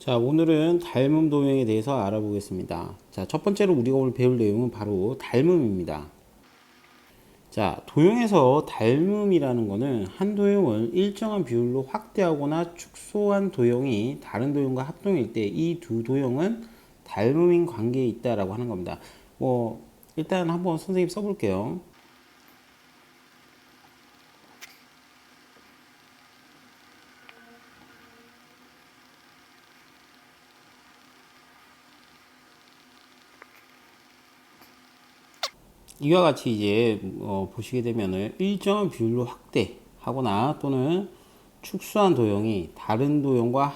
자, 오늘은 닮음 도형에 대해서 알아보겠습니다. 자, 첫 번째로 우리가 오늘 배울 내용은 바로 닮음입니다. 자, 도형에서 닮음이라는 것은 한 도형을 일정한 비율로 확대하거나 축소한 도형이 다른 도형과 합동일 때 이 두 도형은 닮음인 관계에 있다라고 하는 겁니다. 일단 한번 선생님 써볼게요. 이와 같이 이제 보시게 되면은 일정한 비율로 확대하거나 또는 축소한 도형이 다른 도형과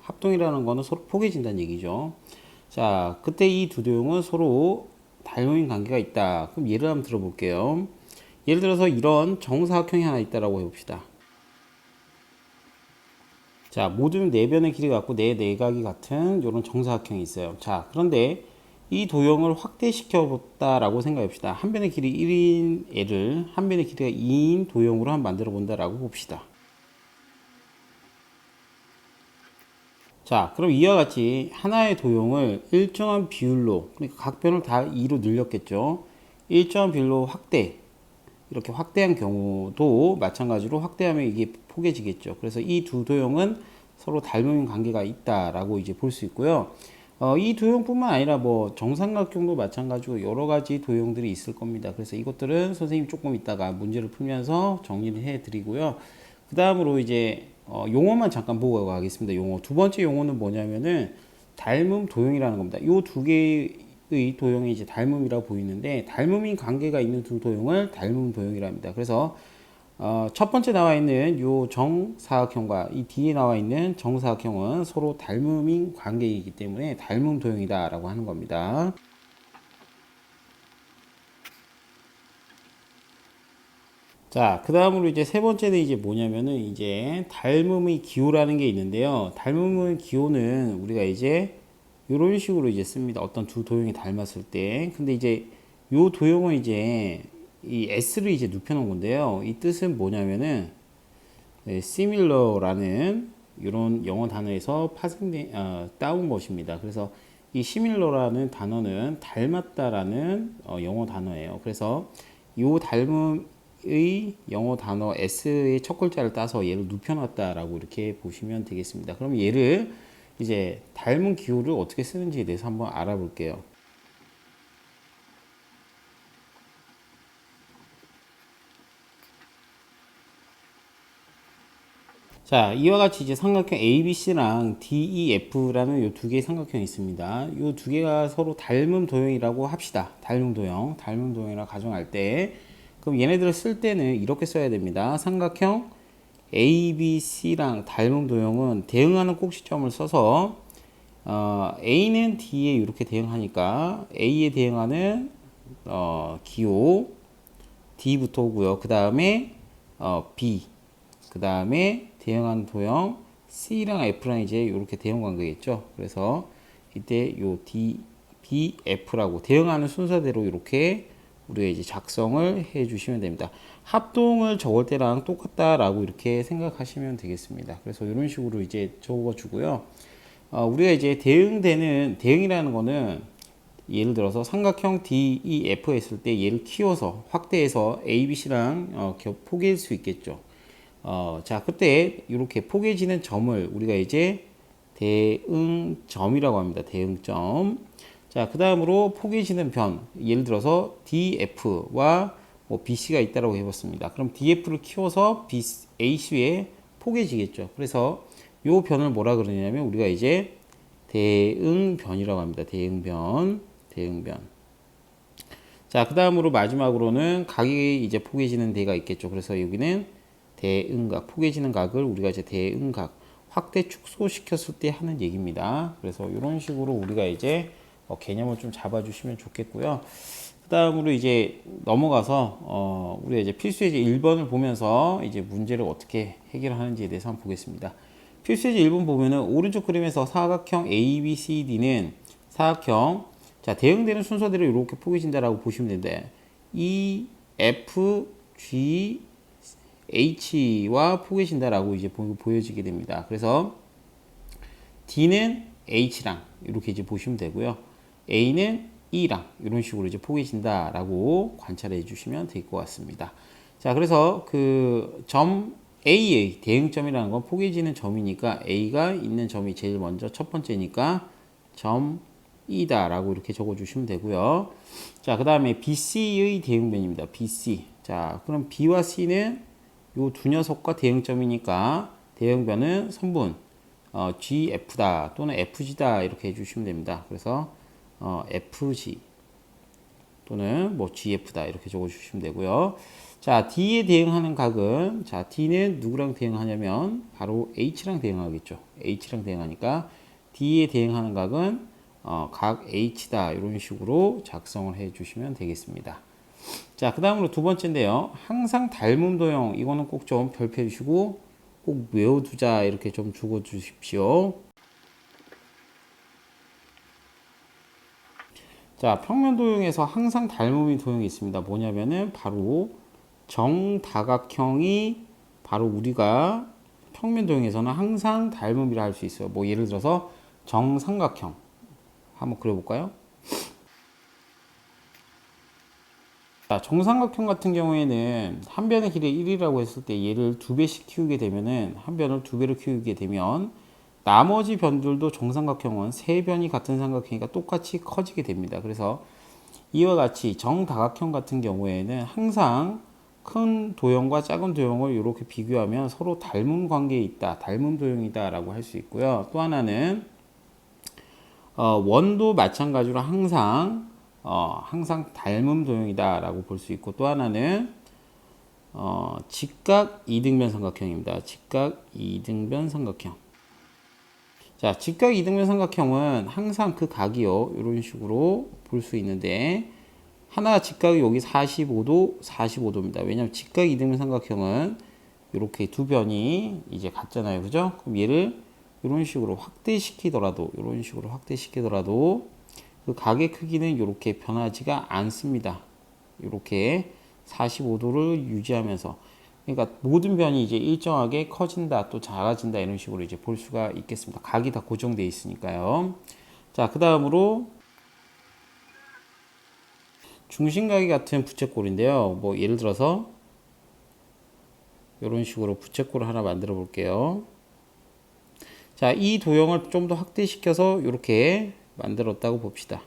합동이라는 거는 서로 포개진다는 얘기죠. 자, 그때 이 두 도형은 서로 닮음인 관계가 있다. 그럼 예를 한번 들어볼게요. 예를 들어서 이런 정사각형이 하나 있다라고 해봅시다. 자, 모든 네 변의 길이가 같고 네 내각이 같은 이런 정사각형이 있어요. 자, 그런데 이 도형을 확대시켜 봤다라고 생각해 봅시다. 한 변의 길이 1인 애를 한 변의 길이가 2인 도형으로 한번 만들어 본다라고 봅시다. 자, 그럼 이와 같이 하나의 도형을 일정한 비율로, 그러니까 각 변을 다 2로 늘렸겠죠. 일정한 비율로 이렇게 확대한 경우도 마찬가지로 확대하면 이게 포개지겠죠. 그래서 이 두 도형은 서로 닮은 관계가 있다라고 이제 볼 수 있고요. 이 도형뿐만 아니라 뭐 정삼각형도 마찬가지고 여러 가지 도형들이 있을 겁니다. 그래서 이것들은 선생님이 조금 이따가 문제를 풀면서 정리를 해 드리고요. 그 다음으로 이제 용어만 잠깐 보고 가겠습니다. 용어. 두 번째 용어는 뭐냐면은 닮음 도형이라는 겁니다. 이 두 개의 도형이 이제 닮음이라고 보이는데 닮음인 관계가 있는 두 도형을 닮음 도형이라 합니다. 그래서 첫 번째 나와 있는 요 정사각형과 이 뒤에 나와 있는 정사각형은 서로 닮음인 관계이기 때문에 닮음 도형이다라고 하는 겁니다. 자, 그 다음으로 이제 세 번째는 이제 뭐냐면은 이제 닮음의 기호라는 게 있는데요. 닮음의 기호는 우리가 이제 이런 식으로 이제 씁니다. 어떤 두 도형이 닮았을 때. 근데 이제 요 도형은 이제 이 s를 이제 눕혀놓은 건데요. 이 뜻은 뭐냐면은 similar라는 이런 영어 단어에서 따온 것입니다. 그래서 이 similar라는 단어는 닮았다라는 영어 단어예요. 그래서 이 닮음의 영어 단어 s의 첫 글자를 따서 얘를 눕혀놨다라고 이렇게 보시면 되겠습니다. 그럼 얘를 이제 닮은 기호를 어떻게 쓰는지에 대해서 한번 알아볼게요. 자, 이와 같이 이제 삼각형 ABC랑 DEF라는 이 두 개의 삼각형이 있습니다. 이 두 개가 서로 닮은 도형이라고 합시다. 닮은 도형이라고 가정할 때, 그럼 얘네들을 쓸 때는 이렇게 써야 됩니다. 삼각형 ABC랑 닮은 도형은 대응하는 꼭지점을 써서 A는 D에 이렇게 대응하니까 A에 대응하는 기호 D부터 오고요. 그 다음에 B, 그 다음에 대응하는 도형 C랑 F랑 이제 이렇게 대응 관계겠죠. 그래서 이때 요 D, B, F라고 대응하는 순서대로 이렇게 우리가 이제 작성을 해 주시면 됩니다. 합동을 적을 때랑 똑같다라고 이렇게 생각하시면 되겠습니다. 그래서 이런 식으로 이제 적어 주고요. 우리가 이제 대응이라는 거는 예를 들어서 삼각형 DEF 했을 때 얘를 키워서 확대해서 ABC랑 포개일 수 있겠죠. 자, 그때 이렇게 포개지는 점을 우리가 이제 대응점이라고 합니다. 대응점. 자, 그 다음으로 포개지는 변. 예를 들어서 DF와 뭐 BC가 있다라고 해봤습니다. 그럼 DF를 키워서 AC에 포개지겠죠. 그래서 요 변을 뭐라 그러냐면 우리가 이제 대응변이라고 합니다. 대응변. 자, 그 다음으로 마지막으로는 각이 이제 포개지는 데가 있겠죠. 그래서 여기는 대응각, 포개지는 각을 우리가 이제 대응각, 확대 축소시켰을 때 하는 얘기입니다. 그래서 이런 식으로 우리가 이제 개념을 좀 잡아주시면 좋겠고요. 그 다음으로 이제 넘어가서 우리가 이제 필수예제 1번을 보면서 이제 문제를 어떻게 해결하는지에 대해서 한번 보겠습니다. 필수예제 1번 보면은 오른쪽 그림에서 사각형 ABCD는 사각형 자 대응되는 순서대로 이렇게 포개진다라고 보시면 되는데 E, F, G, H와 포개진다라고 이제 보여지게 됩니다. 그래서 D는 H랑 이렇게 이제 보시면 되고요. A는 E랑 이런 식으로 이제 포개진다라고 관찰해 주시면 될 것 같습니다. 자, 그래서 그 점 A의 대응점이라는 건 포개지는 점이니까 A가 있는 점이 제일 먼저 첫 번째니까 점 E다라고 이렇게 적어 주시면 되고요. 자, 그 다음에 BC의 대응변입니다. BC. 자, 그럼 B와 C는 요 두 녀석과 대응점이니까 대응변은 선분 GF다 또는 FG다 이렇게 해주시면 됩니다. 그래서 FG 또는 뭐 GF다 이렇게 적어주시면 되고요. 자, D에 대응하는 각은 자 D는 누구랑 대응하냐면 바로 H랑 대응하겠죠. H랑 대응하니까 D에 대응하는 각은 각 H다 이런 식으로 작성을 해주시면 되겠습니다. 자, 그 다음으로 두 번째인데요. 항상 닮음 도형 이거는 꼭 좀 별표해 주시고 꼭 외워두자 이렇게 좀 적어 주십시오. 자, 평면 도형에서 항상 닮음이 도형이 있습니다. 뭐냐면은 바로 정다각형이 바로 우리가 평면 도형에서는 항상 닮음이라 할 수 있어요. 뭐 예를 들어서 정삼각형 한번 그려볼까요? 자, 정삼각형 같은 경우에는 한 변의 길이 1이라고 했을 때 얘를 두 배씩 키우게 되면은 한 변을 두 배로 키우게 되면 나머지 변들도 정삼각형은 세 변이 같은 삼각형이니까 똑같이 커지게 됩니다. 그래서 이와 같이 정다각형 같은 경우에는 항상 큰 도형과 작은 도형을 이렇게 비교하면 서로 닮음 관계에 있다, 닮음 도형이다 라고 할 수 있고요. 또 하나는 원도 마찬가지로 항상 닮음 도형이다 라고 볼 수 있고, 또 하나는 직각 이등변 삼각형입니다. 직각 이등변 삼각형. 자, 직각 이등변 삼각형은 항상 그 각이요 이런 식으로 볼 수 있는데 하나 직각이 여기 45도, 45도입니다. 왜냐하면 직각 이등변 삼각형은 이렇게 두 변이 이제 같잖아요, 그죠? 그럼 얘를 이런 식으로 확대시키더라도 그 각의 크기는 이렇게 변하지가 않습니다. 이렇게 45도를 유지하면서, 그러니까 모든 변이 이제 일정하게 커진다 또 작아진다 이런 식으로 이제 볼 수가 있겠습니다. 각이 다 고정되어 있으니까요. 자, 그 다음으로 중심각이 같은 부채꼴인데요. 뭐 예를 들어서 이런 식으로 부채꼴을 하나 만들어 볼게요. 자, 이 도형을 좀 더 확대시켜서 이렇게 만들었다고 봅시다.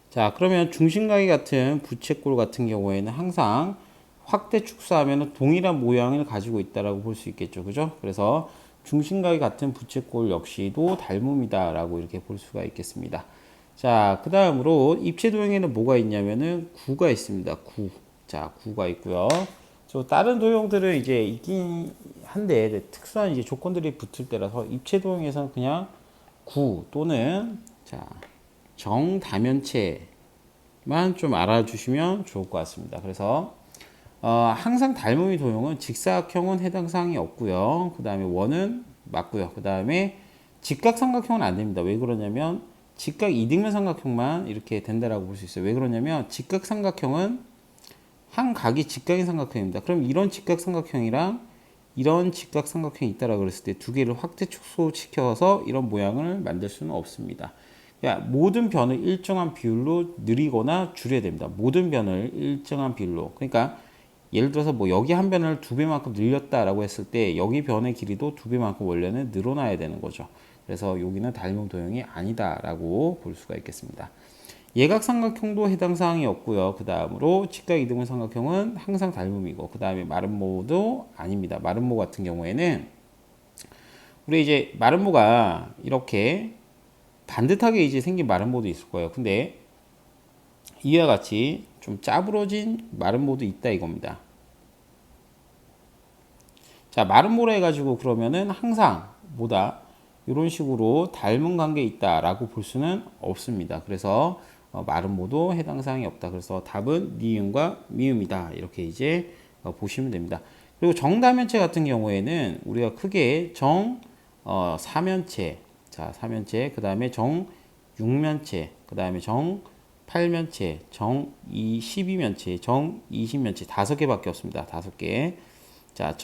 자, 그러면 중심각이 같은 부채꼴 같은 경우에는 항상 확대 축소하면 동일한 모양을 가지고 있다라고 볼 수 있겠죠. 그죠? 그래서 중심각이 같은 부채꼴 역시도 닮음이다라고 이렇게 볼 수가 있겠습니다. 자, 그 다음으로 입체 도형에는 뭐가 있냐면은 구가 있습니다. 구. 자, 구가 있고요. 저 다른 도형들은 이제 있긴 한데 특수한 이제 조건들이 붙을 때라서 입체 도형에서는 그냥 구 또는 자, 정다면체만 좀 알아주시면 좋을 것 같습니다. 그래서 항상 닮음이 도형은 직사각형은 해당 사항이 없고요. 그 다음에 원은 맞고요. 그 다음에 직각삼각형은 안 됩니다. 왜 그러냐면 직각 이등변 삼각형만 이렇게 된다라고 볼 수 있어요. 왜 그러냐면 직각삼각형은 한 각이 직각인 삼각형입니다. 그럼 이런 직각삼각형이랑 이런 직각삼각형이 있다라고 그랬을 때 두 개를 확대 축소시켜서 이런 모양을 만들 수는 없습니다. 그러니까 모든 변을 일정한 비율로 늘리거나 줄여야 됩니다. 모든 변을 일정한 비율로. 그러니까 예를 들어서 뭐 여기 한 변을 두 배만큼 늘렸다라고 했을 때 여기 변의 길이도 두 배만큼 원래는 늘어나야 되는 거죠. 그래서 여기는 닮음 도형이 아니다라고 볼 수가 있겠습니다. 예각삼각형도 해당 사항이 없고요. 그 다음으로 직각 이등변 삼각형은 항상 닮음이고, 그 다음에 마름모도 아닙니다. 마름모 같은 경우에는 우리 이제 마름모가 이렇게 반듯하게 이제 생긴 마름모도 있을 거예요. 근데 이와 같이 좀 짜부러진 마름모도 있다 이겁니다. 자, 마름모라 해가지고 그러면은 항상 뭐다 이런 식으로 닮은 관계에 있다라고 볼 수는 없습니다. 그래서 마름모도 해당 사항이 없다. 그래서 답은 니은과 미음이다. 이렇게 이제 보시면 됩니다. 그리고 정다면체 같은 경우에는 우리가 크게 사면체, 자, 사면체, 그 다음에 정육면체, 그 다음에 정팔면체, 정이십이면체, 정이십면체 5개밖에 없습니다. 5개. 자,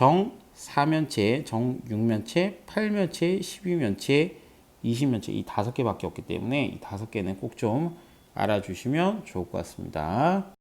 4면체, 정6면체, 8면체, 12면체, 20면체 이 5개밖에 없기 때문에 이 5개는 꼭 좀 알아주시면 좋을 것 같습니다.